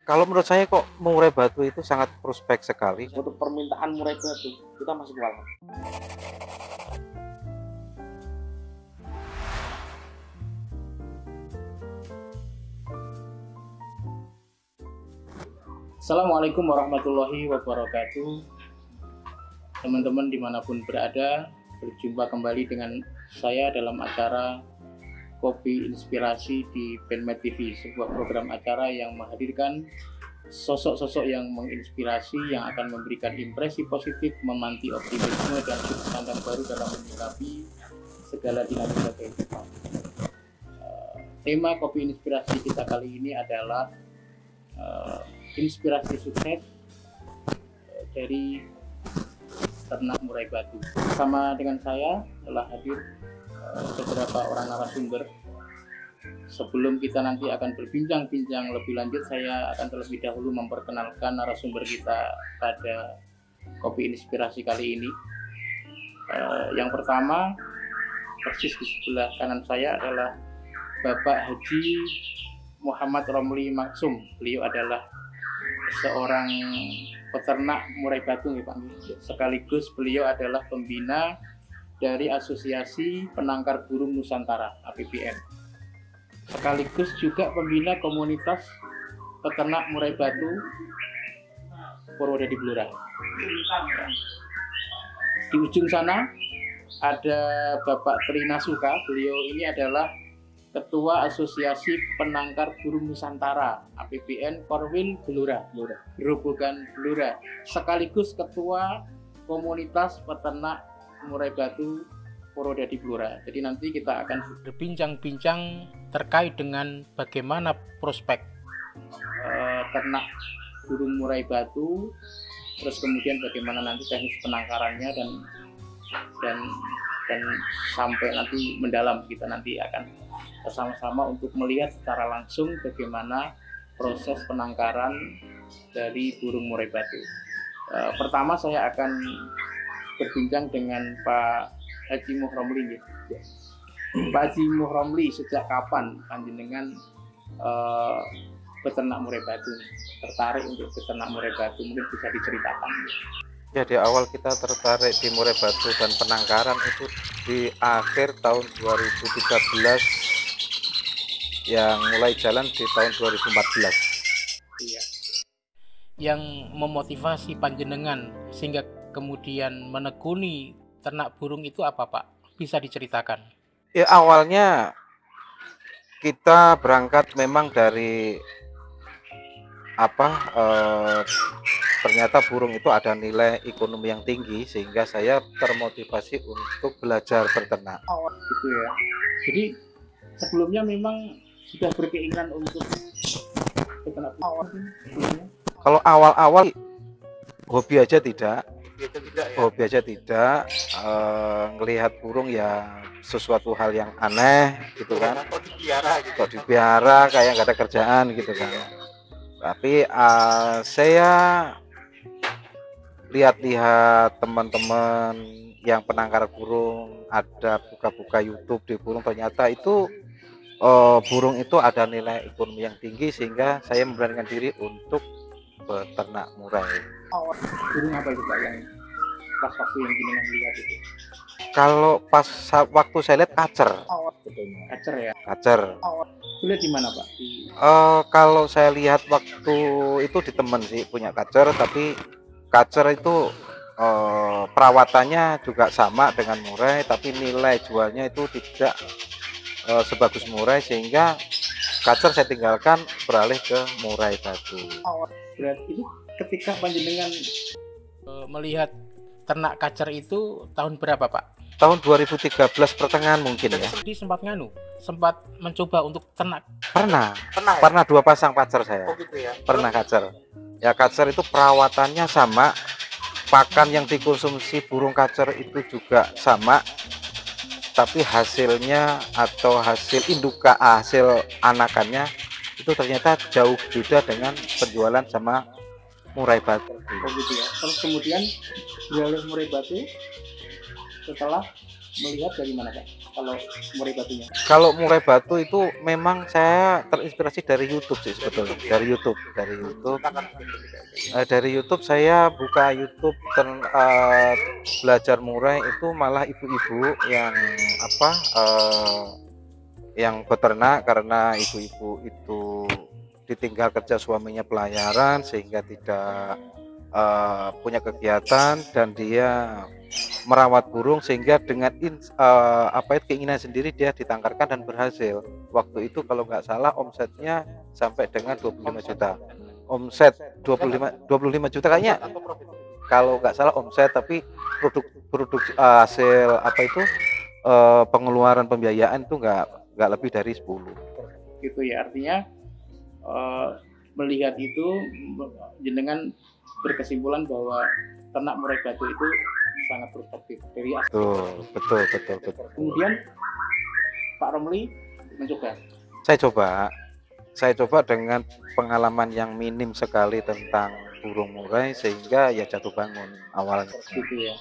Kalau menurut saya kok murai batu itu sangat prospek sekali. Untuk permintaan murai batu kita masih kewalahan. Assalamualaikum warahmatullahi wabarakatuh. Teman-teman dimanapun berada, berjumpa kembali dengan saya dalam acara Kopi Inspirasi di Penmed TV, sebuah program acara yang menghadirkan sosok-sosok yang menginspirasi, yang akan memberikan impresi positif, memanti optimisme dan sudut pandang baru dalam menyikapi segala dinamika kehidupan. Tema Kopi Inspirasi kita kali ini adalah inspirasi sukses dari ternak murai batu. Bersama dengan saya telah hadir beberapa orang narasumber. Sebelum kita nanti akan berbincang-bincang lebih lanjut, saya akan terlebih dahulu memperkenalkan narasumber kita pada Kopi Inspirasi kali ini. Yang pertama, persis di sebelah kanan saya adalah Bapak Haji Muhammad Romli Maksum. Beliau adalah seorang peternak murai batu, Pak. Sekaligus beliau adalah pembina dari Asosiasi Penangkar Burung Nusantara (APBN). Sekaligus juga pembina komunitas peternak murai batu Purwodadi Blora. Di ujung sana ada Bapak Trinasuka. Beliau ini adalah Ketua Asosiasi Penangkar Burung Nusantara (APBN) Korwil Blora, Gerobogan Blora, sekaligus Ketua Komunitas Peternak Murai Batu Purwodadi Blora. Jadi nanti kita akan berbincang-bincang terkait dengan bagaimana prospek ternak burung murai batu, terus kemudian bagaimana nanti teknis penangkarannya dan sampai nanti mendalam. Kita nanti akan bersama-sama untuk melihat secara langsung bagaimana proses penangkaran dari burung murai batu. Pertama saya akan berbincang dengan Pak Haji Muhromli. Pak Haji Muhromli, sejak kapan panjenengan peternak murai batu, tertarik untuk peternak murai batu? Mungkin bisa diceritakan. Ya, di awal kita tertarik di murai batu dan penangkaran itu di akhir tahun 2013, yang mulai jalan di tahun 2014. Iya. Yang memotivasi panjenengan sehingga kemudian menekuni ternak burung itu apa, Pak? Bisa diceritakan? Ya, awalnya kita berangkat memang dari ternyata burung itu ada nilai ekonomi yang tinggi, sehingga saya termotivasi untuk belajar berternak. Gitu ya. Jadi sebelumnya memang sudah berkeinginan untuk berternak burung. Kalau awal-awal hobi aja tidak, ngelihat burung ya sesuatu hal yang aneh gitu kan, kok dipiara kayak nggak ada kerjaan gitu kan. Tapi saya lihat-lihat teman-teman yang penangkar burung, ada buka-buka YouTube di burung, ternyata itu burung itu ada nilai ekonomi yang tinggi, sehingga saya memberanikan diri untuk beternak murai. Burung apa itu, Pak, yang pas waktu yang jenengan lihat itu? Kalau pas waktu saya lihat kacer. Kacer ya? Kacer. Lihat di mana, Pak? Kalau saya lihat waktu itu di teman sih punya kacer, tapi kacer itu perawatannya juga sama dengan murai, tapi nilai jualnya itu tidak sebagus murai, sehingga kacer saya tinggalkan, beralih ke murai batu. Berarti itu ketika panjenengan melihat ternak kacer itu tahun berapa, Pak? Tahun 2013 pertengahan mungkin ya. Jadi sempat mencoba untuk ternak? Pernah Ya? Pernah 2 pasang kacer saya. Oh gitu ya? Pernah kacer. Ya, kacer itu perawatannya sama, pakan yang dikonsumsi burung kacer itu juga sama, tapi hasilnya atau hasil anakannya itu ternyata jauh beda dengan penjualan sama murai batu. Oh gitu ya. Terus kemudian beralih murai batu setelah melihat dari mana, Pak? kalau murai batunya? Kalau murai batu itu memang saya terinspirasi dari YouTube sih sebetulnya. Dari YouTube saya buka YouTube belajar murai itu malah ibu-ibu yang apa yang beternak, karena ibu-ibu itu ditinggal kerja suaminya pelayaran sehingga tidak punya kegiatan, dan dia merawat burung sehingga dengan keinginan sendiri dia ditangkarkan dan berhasil. Waktu itu kalau nggak salah omsetnya sampai dengan 25 juta. Omset 25 juta kayaknya, kalau nggak salah omset, tapi produk hasil pengeluaran pembiayaan itu nggak lebih dari 10. Gitu ya, artinya melihat itu jenengan berkesimpulan bahwa ternak murai batu itu sangat produktif dari betul. Kemudian Pak Romli mencoba. Saya coba dengan pengalaman yang minim sekali tentang burung murai sehingga ya jatuh bangun awalnya. Gitu ya.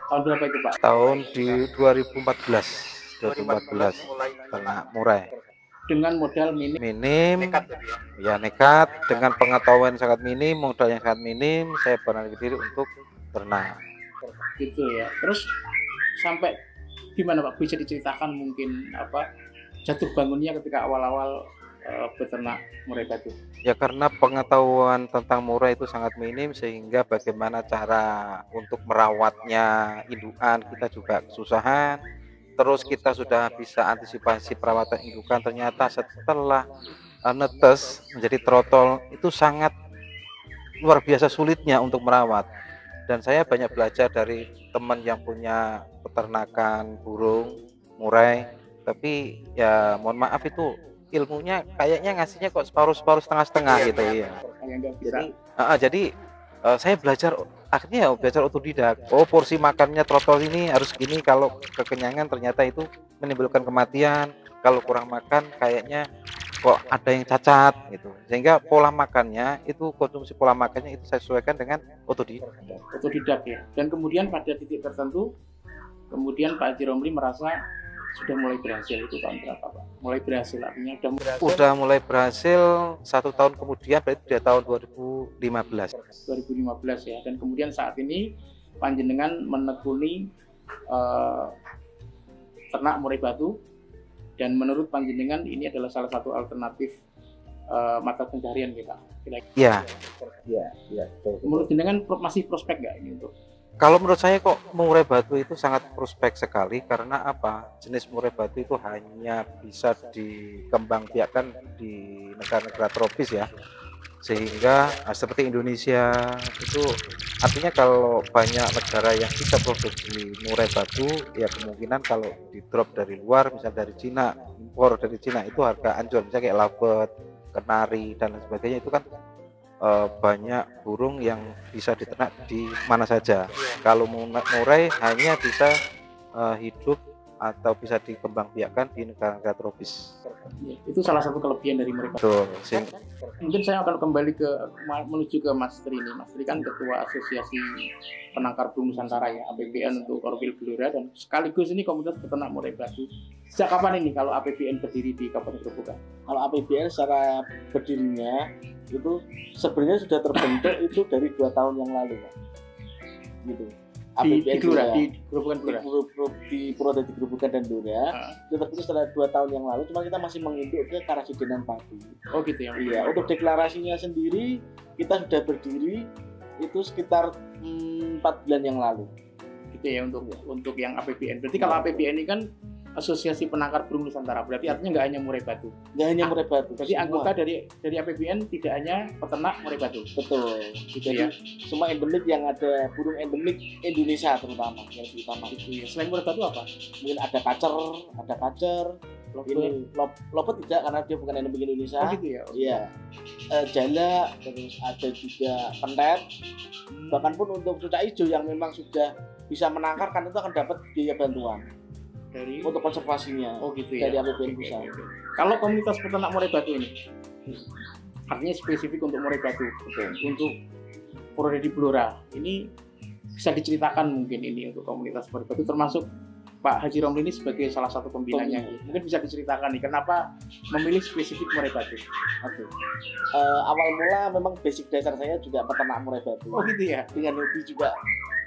Tahun berapa itu Pak? Tahun di 2014 ternak murai. Dengan modal minim, nekat, dengan pengetahuan sangat minim, modal yang sangat minim, saya beranikan diri untuk ternak. Gitu ya. Terus sampai gimana Pak? Bisa diceritakan mungkin jatuh bangunnya ketika awal-awal beternak murai batu? Ya karena pengetahuan tentang murai itu sangat minim, sehingga bagaimana cara untuk merawatnya indukan kita juga kesusahan. Terus kita sudah bisa antisipasi perawatan indukan, ternyata setelah netes menjadi trotol itu sangat luar biasa sulitnya untuk merawat. Dan saya banyak belajar dari teman yang punya peternakan burung murai, tapi ya mohon maaf itu ilmunya kayaknya ngasihnya kok separuh setengah-setengah gitu ya. Jadi saya akhirnya belajar otodidak. Porsi makannya trotol ini harus gini, kalau kekenyangan ternyata itu menimbulkan kematian, kalau kurang makan kayaknya kok ada yang cacat gitu, sehingga konsumsi pola makannya itu saya sesuaikan dengan otodidak ya. Dan kemudian pada titik tertentu kemudian Pak Haji Romli merasa sudah mulai berhasil. Itu tahun berapa Pak? Mulai berhasil, artinya udah mulai berhasil 1 tahun kemudian, berarti di tahun 2015 ya. Dan kemudian saat ini panjenengan menekuni ternak murai batu, dan menurut panjenengan ini adalah salah satu alternatif mata pencaharian kita. Iya. Menurut jenengan masih prospek nggak ini untuk? Kalau menurut saya kok murai batu itu sangat prospek sekali, karena jenis murai batu itu hanya bisa dikembangbiakkan di negara-negara tropis ya, sehingga seperti Indonesia itu artinya kalau banyak negara yang bisa produksi murai batu, ya kemungkinan kalau di drop dari luar, misal dari Cina, impor dari Cina itu harga anjlok, misalnya kayak lovebird, kenari dan lain sebagainya, itu kan banyak burung yang bisa diternak di mana saja. Kalau murai hanya bisa hidup atau bisa dikembangbiakkan di negara-negara tropis. Itu salah satu kelebihan dari murai batu. Mungkin saya akan kembali menuju ke Mas Tri ini. Mas Tri kan ketua Asosiasi Penangkar Burung Nusantara ya, APBN untuk Korwil Blora, dan sekaligus ini komunitas peternak murai batu. Sejak kapan ini kalau APBN berdiri di Kabupaten Grobogan? Kalau APBN secara berdirinya itu sebenarnya sudah terbentuk itu dari 2 tahun yang lalu, Pak. Gitu. APBN di Grobogan Blora. Di Purwodadi Grobogan dan Blora. Itu terbentuk setelah 2 tahun yang lalu, cuma kita masih menginduk ke Karasidenan Pati. Oh gitu ya. Iya, untuk deklarasinya sendiri kita sudah berdiri itu sekitar 4 bulan yang lalu. Gitu ya, untuk yang APBN. Berarti kalau APBN ini kan Asosiasi Penangkar Burung Nusantara, berarti artinya nggak hanya murai batu. Nggak hanya murai batu. Berarti anggota dari APBN tidak hanya peternak murai batu. Betul. Gitu ya. Semua endemik yang ada burung endemik Indonesia terutama yang utama itu ya. Selain murai batu apa? Mungkin ada kacer. Ini lopet tidak, karena dia bukan endemik Indonesia. Oh gitu ya. Iya. Jala, terus ada juga pentet. Bahkan pun untuk cucak hijau yang memang sudah bisa menangkarkan itu akan dapat biaya bantuan untuk konservasinya. Oh gitu ya. Dari APBN pusat. Kalau komunitas peternak murai batu ini, artinya spesifik untuk murai batu, untuk Purwodadi Blora, ini bisa diceritakan mungkin ini untuk komunitas murai batu, termasuk Pak Haji Romli ini sebagai salah satu pembinanya, mungkin bisa diceritakan nih kenapa memilih spesifik murai batu? Oke. Awal mula memang basic dasar saya juga peternak murai batu. Oh gitu ya. Dengan hobi juga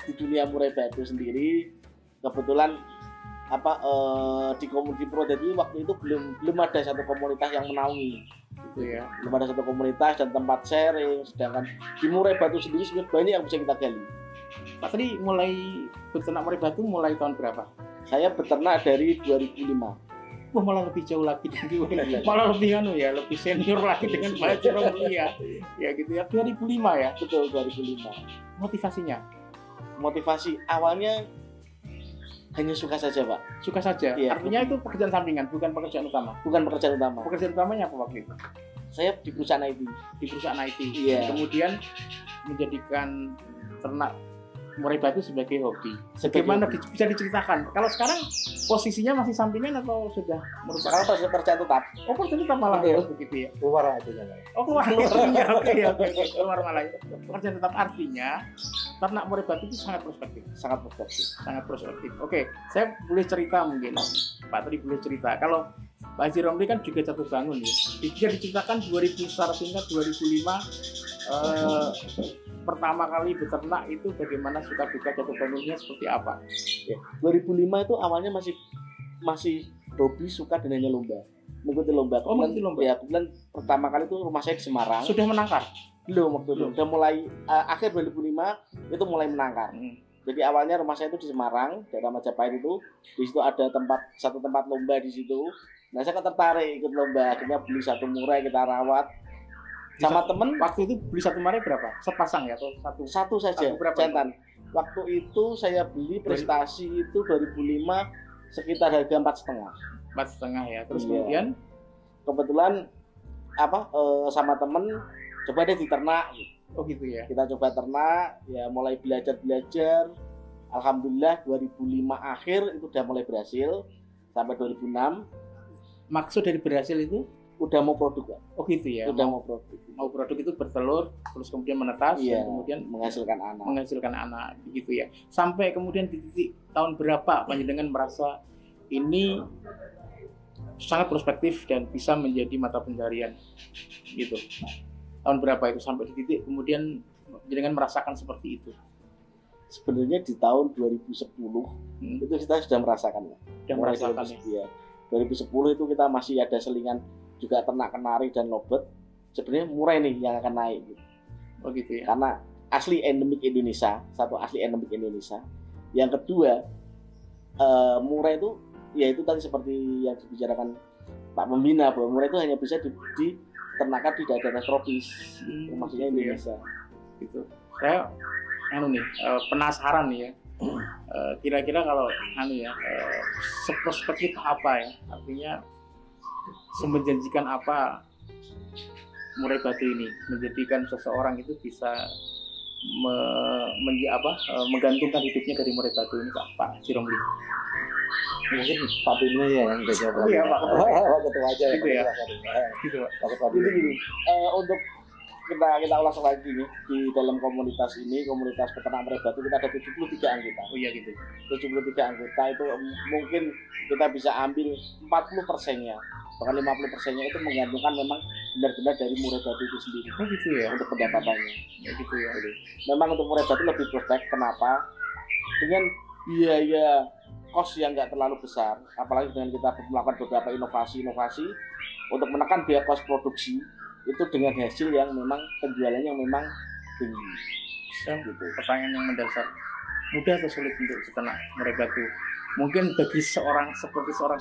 di dunia murai batu sendiri. Kebetulan di Komoditi Purwodadi waktu itu belum ada satu komunitas yang menaungi. Gitu ya. Belum ada satu komunitas dan tempat sharing. Sedangkan di murai batu sendiri sebenarnya banyak yang bisa kita gali. Pak tadi mulai beternak murai batu mulai tahun berapa? Saya beternak dari 2005. Wah, malah lebih jauh lagi dari malah lebih lebih senior lagi dengan Pak Haji Romli ya. Ya gitu ya, 2005 ya. Betul, 2005. Motivasinya? Motivasi awalnya hanya suka saja, Pak. Suka saja? Iya. Artinya itu pekerjaan sampingan, bukan pekerjaan utama? Bukan pekerjaan utama. Pekerjaan utamanya apa waktu itu? Saya di perusahaan IT. Di perusahaan IT? Iya. Kemudian menjadikan ternak murai batu sebagai hobi. Bagaimana bisa diceritakan? Kalau sekarang posisinya masih sampingan atau sudah merupakan pekerjaan tetap? Oh, pekerjaan tetap malah ya, begitu ya. Keluar aja. Oh, keluar itunya. Oke. Keluar malah. Pekerjaan tetap artinya ternak murai batu itu sangat prospektif. Sangat prospektif. Oke, saya boleh cerita mungkin. Pak tadi boleh cerita. Kalau Pak Haji Romli kan juga jatuh bangun ya. Bisa diceritakan 2000 singkat 2005 pertama kali beternak itu bagaimana suka duka jatuh bangunnya seperti apa? Ya, 2005 itu awalnya masih hobi suka dan hanya lomba, mengikuti lomba. Mengikuti lomba. Ya, kebetulan pertama kali itu rumah saya di Semarang. Sudah menangkar? Belum waktu itu. Udah mulai akhir 2005 itu mulai menangkar. Jadi awalnya rumah saya itu di Semarang, daerah Majapahit itu. Di situ ada satu tempat lomba di situ. Nah, saya tertarik ikut lomba. Akhirnya beli satu murai, kita rawat. Sama temen. Waktu itu beli satu murai berapa? Sepasang ya atau satu saja, jantan. Waktu itu saya beli prestasi itu 2005 sekitar harga 4,5 ya. Terus kemudian kebetulan sama temen coba deh diternak. Oh gitu ya. Kita coba ternak, ya mulai belajar. Alhamdulillah 2005 akhir itu udah mulai berhasil sampai 2006. Maksud dari berhasil itu? Udah mau produk, Pak. Oh gitu ya. Udah mau produk. Mau produk itu bertelur, terus kemudian menetas, iya, dan kemudian menghasilkan anak, begitu ya. Sampai kemudian di titik tahun berapa panjenengan merasa ini sangat prospektif dan bisa menjadi mata pencarian, gitu. Tahun berapa itu sampai di titik kemudian panjenengan merasakan seperti itu? Sebenarnya di tahun 2010 itu kita sudah merasakan. Sudah merasakan ya. 2010 itu kita masih ada selingan juga ternak kenari dan lobet. Sebenarnya murai nih yang akan naik gitu. Oh gitu ya. Karena asli endemik Indonesia, satu asli endemik Indonesia. Yang kedua, murai itu ya itu tadi seperti yang dibicarakan Pak Pembina bahwa murai itu hanya bisa diternakan di daerah tropis, maksudnya Indonesia. Gitu. Saya penasaran nih ya. Kira-kira kalau seprospektif apa ya? Artinya semenjanjikan apa murai batu ini menjadikan seseorang itu bisa menggantungkan hidupnya dari murai batu ini, Pak Haji Romli? Mungkin Pak Bina ya yang jawab. Oh iya, Pak Ketua aja gitu ya. Gitu, Pak. Gini. Untuk kita ulas lagi nih di dalam komunitas peternak murai batu kita ada 73 anggota. Oh iya gitu. 73 anggota itu mungkin kita bisa ambil 40%-nya, bahkan 50%-nya itu menggantungkan memang benar-benar dari murai batu itu sendiri. Oh gitu ya. Untuk pendapatannya. Ya gitu ya. Memang untuk murai batu lebih prospek. Kenapa? Dengan biaya kos yang nggak terlalu besar, apalagi dengan kita melakukan beberapa inovasi untuk menekan biaya kos produksi. Itu dengan hasil yang memang penjualannya yang memang tinggi. Gitu. Pertanyaan yang mendasar, mudah atau sulit untuk diternak murai batu? Mungkin bagi seorang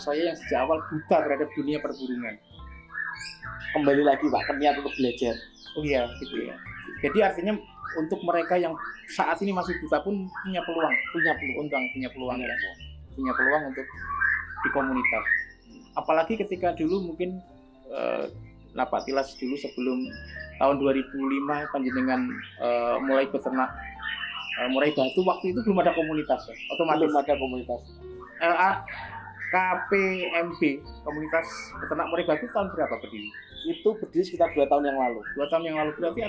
saya yang sejak awal buta terhadap dunia perburungan. Kembali lagi Pak, niat untuk belajar. Oh iya, gitu ya. Jadi artinya untuk mereka yang saat ini masih buta pun punya peluang untuk di komunitas. Apalagi ketika dulu mungkin Pak Tilas dulu sebelum tahun 2005 panjenengan mulai beternak murai batu, waktu itu belum ada komunitas ya? Otomatis belum ada komunitas. KPMB, Komunitas Peternak Murai Batu, tahun berapa berdiri? Itu berdiri sekitar 2 tahun yang lalu. 2 tahun yang lalu, berarti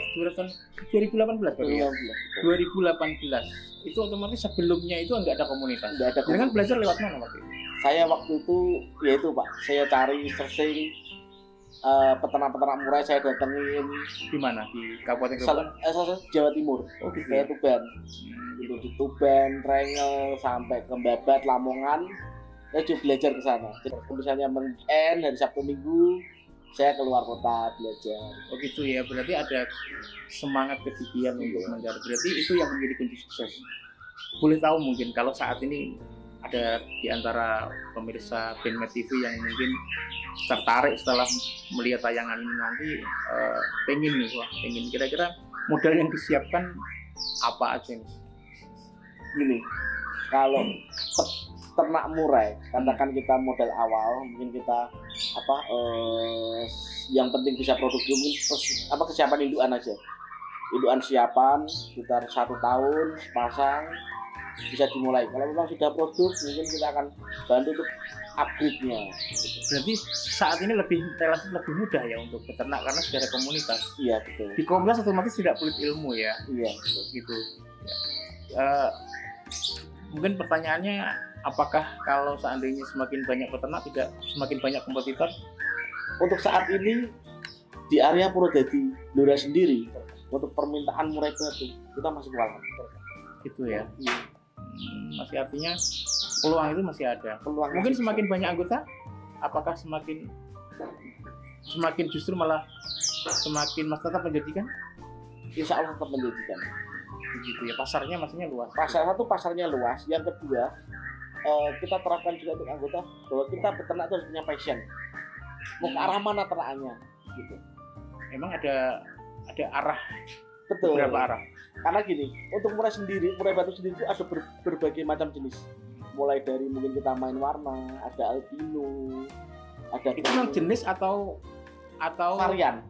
2018 berarti ya? 2018. Itu otomatis sebelumnya itu nggak ada komunitas. Nggak ada Dengan belajar lewat mana waktu itu? Saya waktu itu, ya itu Pak, saya cari searching peternak-peternak murai, saya datengin Di mana? Di Kabupaten Tuban? Jawa Timur. Oh gitu Saya ya? Tuban. Gitu, di Tuban, Rengel, sampai ke Babat, Lamongan. Saya juga belajar ke sana. Jadi misalnya weekend hari Sabtu Minggu, saya keluar kota belajar. Oh gitu ya, berarti ada semangat kegigihan untuk mencari. Berarti itu yang menjadi kunci sukses. Boleh tahu mungkin kalau saat ini ada di antara pemirsa Benmed TV yang mungkin tertarik setelah melihat tayangan ini nanti pengen nih, wah pengen kira-kira modal yang disiapkan apa aja nih? Gini, kalau ternak murai, katakan kita modal awal, mungkin kita yang penting bisa produksi, mungkin kesiapan indukan aja. Indukan siapan sekitar 1 tahun pasang bisa dimulai. Kalau memang sudah produk, mungkin kita akan bantu untuk upgrade-nya. Berarti saat ini relatif lebih mudah ya untuk peternak karena sudah ada komunitas. Iya betul. Di komunitas otomatis tidak pelit ilmu ya. Iya betul. Gitu. Mungkin pertanyaannya, apakah kalau seandainya semakin banyak peternak tidak semakin banyak kompetitor? Untuk saat ini di area Purwodadi Blora sendiri untuk permintaan murai batu kita masih kewalahan. Gitu ya. Masih artinya peluang itu masih ada. Peluang mungkin semakin banyak anggota, apakah semakin justru malah semakin tetap menjadikan? Insya Allah tetap menjadikan. Begitu ya, pasarnya maksudnya luas. Pasarnya luas. Yang kedua, kita terapkan juga untuk anggota bahwa kita peternak itu harus punya passion. Mau ke arah mana ternaknya gitu. Emang ada arah? Betul. Berapa arah? Karena gini, untuk murai batu sendiri itu ada berbagai macam jenis. Mulai dari mungkin kita main warna, ada albino, ada itu memang jenis atau varian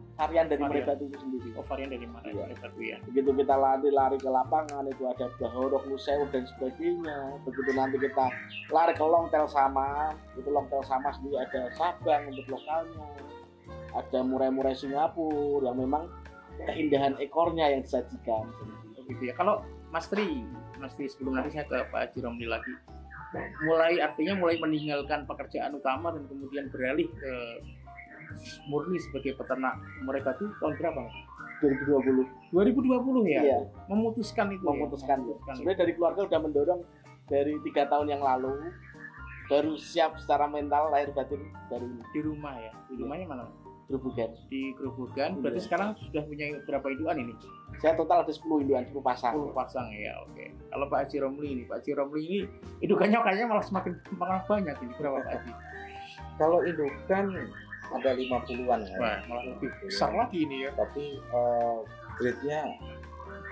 dari murai batu itu sendiri. Oh, varian dari murai batu ya. Begitu kita lari ke lapangan itu ada bahorok, museu dan sebagainya. Begitu nanti kita lari ke longtel sama, itu longtel sama sendiri ada Sabang untuk lokalnya. Ada murai-murai Singapura yang memang keindahan ekornya yang disajikan. Oh gitu ya. Kalau Mas Tri sebelum nanti saya ke Pak Haji Romli lagi, mulai meninggalkan pekerjaan utama dan kemudian beralih ke murni sebagai peternak murai batu tahun berapa? 2020 ya. Iya. Memutuskan itu. Sebenarnya dari keluarga udah mendorong dari 3 tahun yang lalu, baru siap secara mental lahir batin dari di rumah ya. Di rumahnya mana? Di Grobogan. Berarti sekarang sudah punya berapa indukan ini? Saya total ada 10 indukan, 10 pasang. 10 pasang ya, oke. Kalau Pak Haji Romli ini indukannya kayaknya malah semakin banyak ini. Berapa Pak Haji? Kalau indukan ada 50-an ya. Wah, malah lebih besar lagi ini ya. Tapi grade-nya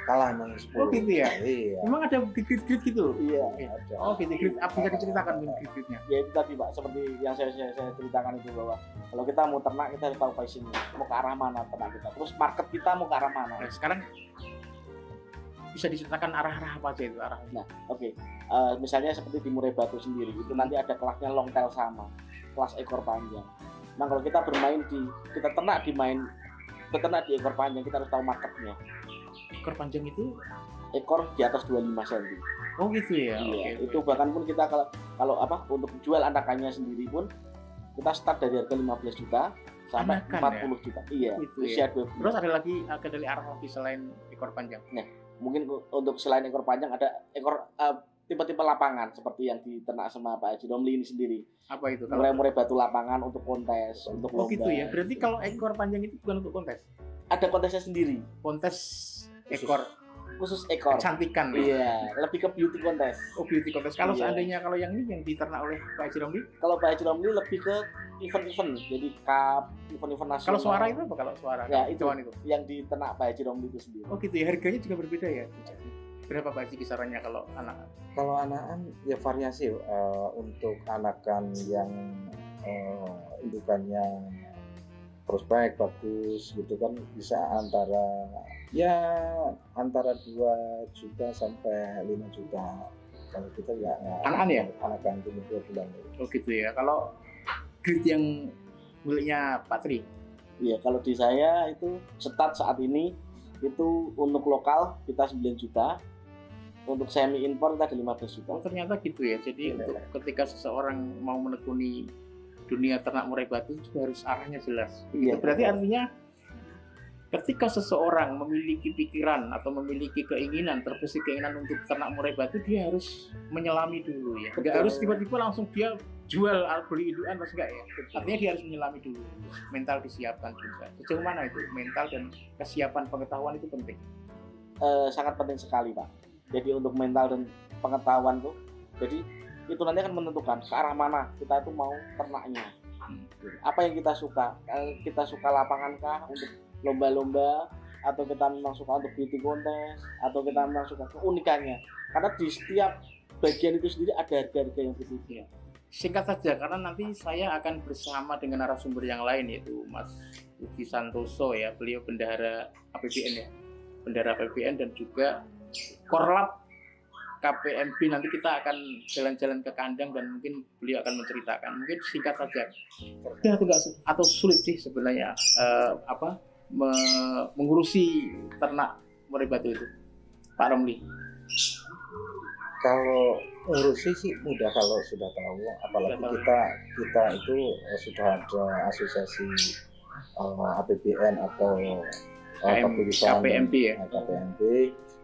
kalah sama 10. Oh gitu ya? Iya. Memang ada grade gitu? Iya. Ada. Oh gitu, grade apa bisa diceritakan grade-nya? Ya itu tadi Pak, seperti yang saya ceritakan itu bahwa kalau kita mau ternak kita harus tahu passionnya, mau ke arah mana ternak kita, terus market kita mau ke arah mana. Nah sekarang bisa diceritakan arah-arah apa aja itu arahnya? Nah oke. Misalnya seperti di murai batu sendiri itu nanti ada kelasnya long tail sama, kelas ekor panjang. Nah kalau kita ternak di ekor panjang, kita harus tahu marketnya. Ekor panjang itu ekor di atas 25 cm. Oh gitu ya. Iya, Oke. itu bahkan pun kita kalau untuk jual anakannya sendiri pun kita start dari harga 15 juta sampai Anakan 40 juta. Iya, gitu usia ya. 2 bulan. Terus ada dari arah lagi selain ekor panjang. Mungkin untuk selain ekor panjang ada ekor tipe-tipe lapangan seperti yang diternak sama Pak Haji Romli ini sendiri. Apa itu? Murai batu lapangan untuk kontes, untuk lomba. Oh gitu ya. Berarti kalau ekor panjang itu bukan untuk kontes. Ada kontesnya sendiri. Kontes ekor Khusus ekor. kecantikan. Iya, lebih ke beauty contest. Oh beauty contest. Kalau Iya. seandainya kalau yang ini yang diternak oleh Pak Haji Romli, Kalau Pak Haji Romli lebih ke event-event, jadi cup, event-event nasional. kalau suara itu apa? Kalau suara Ya, itu. Jawan itu. Yang diternak Pak Haji Romli itu sendiri. Oh gitu ya. Harganya juga berbeda ya. Berapa Pak Haji kisarannya kalau anak? Kalau anakan ya variasi untuk anakan yang indukannya prospek bagus gitu kan bisa antara 2 juta sampai 5 juta. Kalau kita ya Anakan ya? anakan umur 2 bulan. Oh gitu ya. Kalau grid yang miliknya Pak Tri? Iya, kalau di saya itu start saat ini itu untuk lokal kita 9 juta, untuk semi impor kita ada 15 juta. Oh ternyata gitu ya. Jadi untuk ketika seseorang mau menekuni dunia ternak murai batu juga harus arahnya jelas. Iya. Berarti artinya ketika seseorang memiliki pikiran atau memiliki keinginan, terbesit keinginan untuk ternak murai batu, dia harus menyelami dulu ya. Nggak harus tiba-tiba langsung dia jual beli indukan terus enggak ya. Artinya dia harus menyelami dulu. Mental disiapkan juga. Sejauh mana itu mental dan kesiapan pengetahuan itu penting? Sangat penting sekali Pak. Jadi untuk mental dan pengetahuan tuh, jadi itu nanti akan menentukan ke arah mana kita itu mau ternaknya. Apa yang kita suka? Kita suka lapangan kah untuk lomba-lomba, atau kita memang suka untuk beauty contest, atau kita memang suka keunikannya? Karena di setiap bagian itu sendiri ada harga-harga yang berbeda. Singkat saja, karena nanti saya akan bersama dengan narasumber yang lain, yaitu Mas Budi Santoso ya, beliau bendahara APBN ya, bendahara APBN dan juga Korlap KPMB. Nanti kita akan jalan-jalan ke kandang dan mungkin beliau akan menceritakan. Mungkin singkat saja, atau sulit sih sebenarnya mengurusi ternak murai batu itu, Pak Romli? Kalau ngurusi sih mudah kalau sudah tahu, apalagi kita itu sudah ada asosiasi APBN atau KPMB ya, KPMB,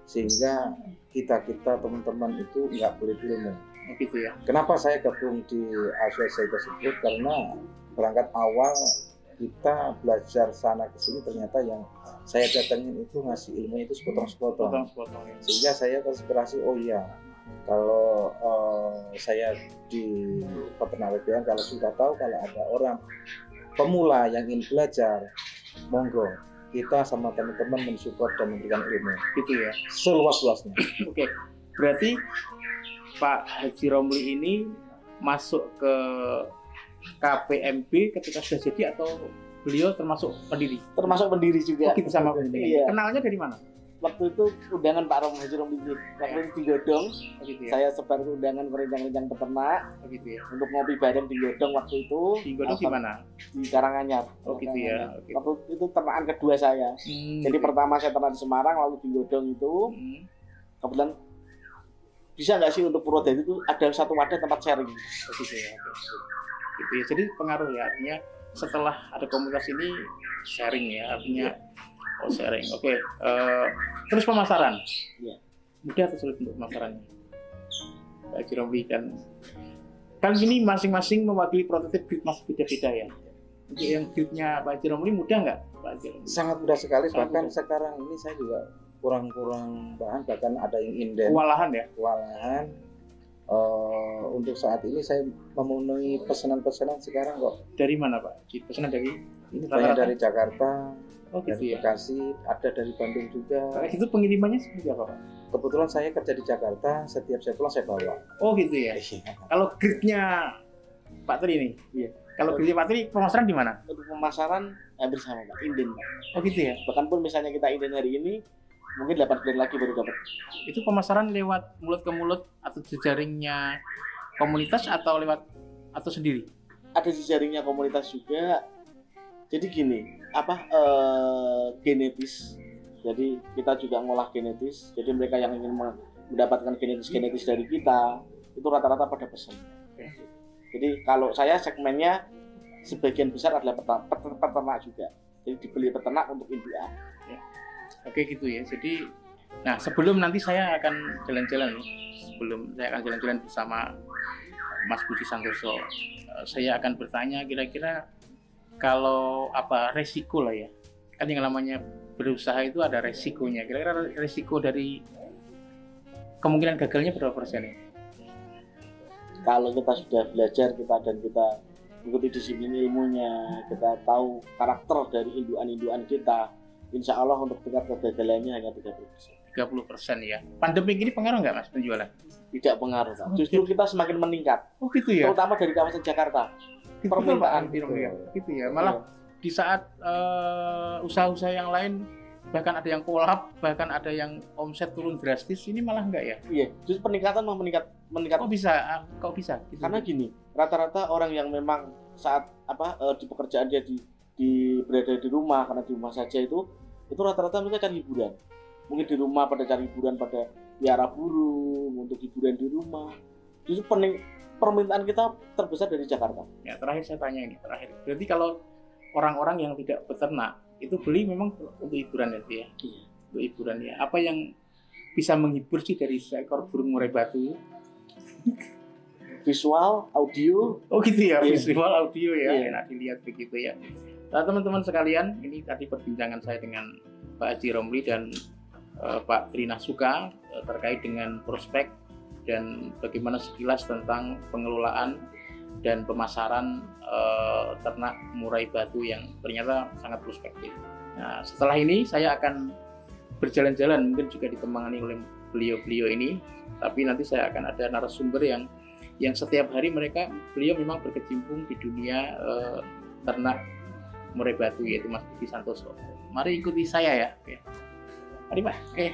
sehingga kita teman-teman itu nggak boleh ilmu. Gitu ya. Kenapa saya gabung di asosiasi tersebut? Karena berangkat awal kita belajar sana ke sini, ternyata yang saya datangin itu ngasih ilmu itu sepotong-sepotong. Sehingga saya terinspirasi, oh iya, kalau saya di peternak APBN, kalau sudah tahu kalau ada orang pemula yang ingin belajar, monggo kita sama teman-teman mensupport dan memberikan ilmu. Gitu ya. Seluas-luasnya. Oke. Berarti Pak Haji Romli ini masuk ke KPMB ketika sudah jadi, atau beliau termasuk pendiri? Termasuk pendiri juga. Oh gitu, sama pendiri. Iya. Kenalnya dari mana? Waktu itu undangan Pak Haji Romli waktu di Godong. Oh gitu ya. Saya sebar undangan ke rencang-rencang peternak Oh gitu ya. untuk ngopi bareng di Godong waktu itu. Di Godong di mana? Di Karanganyar. Oh gitu ya. Okay. Waktu itu ternakan kedua saya. Jadi gitu. pertama saya ternak di Semarang, lalu di Godong itu. Kebetulan bisa nggak sih untuk Purwodadi itu ada satu wadah tempat sharing. Oh gitu ya. Gitu ya. Jadi pengaruh ya, artinya setelah ada komunitas ini sharing ya, artinya sharing. Oke. Terus pemasaran. Iya. Mudah atau sulit untuk pemasarannya, Pak Haji Romli? Dan kali ini masing-masing mewakili prototip grid mas beda-beda ya. Untuk yang gridnya Pak Haji Romli mudah nggak, Pak Haji Romli? Sangat mudah sekali. Sangat Bahkan mudah. sekarang ini saya juga kurang bahan, bahkan ada yang inden. Kewalahan ya. Untuk saat ini saya memenuhi pesanan-pesanan sekarang kok. Dari mana Pak? Pesanan dari? Ini Rata-rata? banyak dari Jakarta, Oh gitu dari ya. Bekasi, ada dari Bandung juga. Kayak gitu pengirimannya seperti apa Pak? Kebetulan saya kerja di Jakarta, setiap saya pulang saya bawa. Oh gitu ya. Kalau gridnya Pak Tri ini? Iya. Kalau gridnya Pak Tri, pemasaran di mana? Untuk pemasaran hampir sama Pak, inden Pak. Oh gitu ya. Bahkan pun misalnya kita inden hari ini, mungkin 8 bulan lagi baru dapat. Itu pemasaran lewat mulut ke mulut atau jejaringnya komunitas atau sendiri? Ada jejaringnya komunitas juga. Jadi gini, genetis. Jadi kita juga ngolah genetis. Jadi mereka yang ingin mendapatkan genetis dari kita itu rata-rata pada pesan. Jadi kalau saya segmennya sebagian besar adalah peternak juga. Jadi dibeli peternak untuk indukan. Oke gitu ya. Jadi, nah sebelum nanti saya akan jalan-jalan, bersama Mas Budi Santoso, saya akan bertanya kira-kira kalau resiko lah ya. Kan yang namanya berusaha itu ada resikonya. Kira-kira resiko dari kemungkinan gagalnya berapa persen ya? Kalau kita sudah belajar dan kita mengikuti disiplin ilmunya, kita tahu karakter dari indukan-indukan kita, insya Allah untuk tingkat kegagalannya hanya 30%. 30% ya. Pandemi ini pengaruh nggak Mas penjualan? Tidak pengaruh, Pak. Justru kita semakin meningkat. Oh gitu ya. Terutama dari kawasan Jakarta. Permintaan gitu ya. Malah di saat usaha-usaha yang lain bahkan ada yang kolap, bahkan ada yang omset turun drastis. Ini malah enggak ya? Iya, justru peningkatan malah meningkat. Kok bisa? Kok bisa? Gitu. Karena gini, rata-rata orang yang memang saat di pekerjaan dia berada di rumah, karena di rumah saja itu rata-rata mereka cari hiburan. Mungkin di rumah pada cari hiburan, pada piara burung, untuk hiburan di rumah. Justru permintaan kita terbesar dari Jakarta. Ya, terakhir saya tanya ini, Berarti kalau orang-orang yang tidak beternak itu beli memang untuk hiburan ya, ya? Iya. Untuk hiburan ya. Apa yang bisa menghibur sih dari seekor burung murai batu? Visual, audio. Oh gitu ya, Iya. visual, audio ya, Iya. enak dilihat begitu ya. Nah, teman-teman sekalian, ini tadi perbincangan saya dengan Pak Haji Romli dan Pak Trinasuka terkait dengan prospek dan bagaimana sekilas tentang pengelolaan dan pemasaran ternak murai batu yang ternyata sangat prospektif. Nah, setelah ini saya akan berjalan-jalan, mungkin juga ditemani oleh beliau-beliau ini, tapi nanti saya akan ada narasumber yang setiap hari beliau memang berkecimpung di dunia ternak murai batu, yaitu Mas Budi Santoso. Mari ikuti saya ya. Oke. Mari Pak. Oke.